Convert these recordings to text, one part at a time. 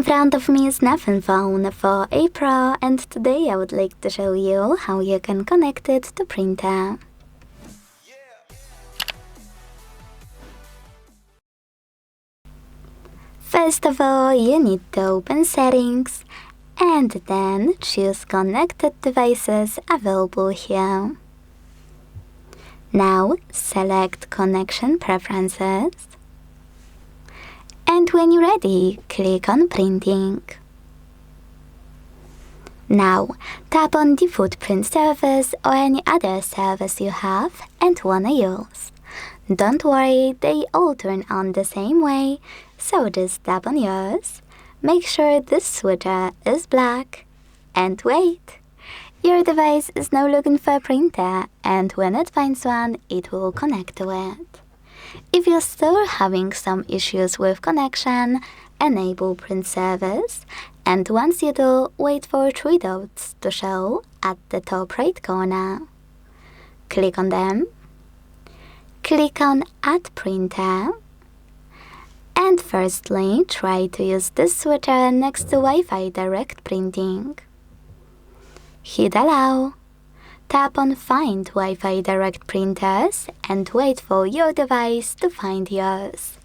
In front of me is Nothing phone for a Pro, and today I would like to show you how you can connect it to printer. First of all, you need to open Settings and then choose Connected Devices available here. Now select Connection Preferences. And when you're ready, click on Printing. Now, tap on the Footprint service or any other service you have and wanna use. Don't worry, they all turn on the same way, so just tap on yours. Make sure this switcher is black, and wait! Your device is now looking for a printer, and when it finds one, it will connect to it. If you're still having some issues with connection, enable print service, and once you do, wait for 3 dots to show at the top right corner. Click on them, click on Add Printer, and firstly try to use this switcher next to Wi-Fi Direct Printing. Hit Allow. Tap on Find Wi-Fi Direct Printers and wait for your device to find yours.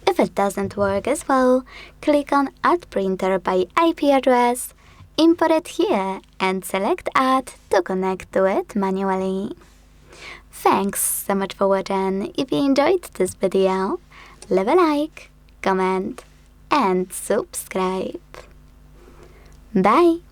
If it doesn't work as well, click on Add Printer by IP address, import it here and select Add to connect to it manually. Thanks so much for watching. If you enjoyed this video, leave a like, comment and subscribe. Bye!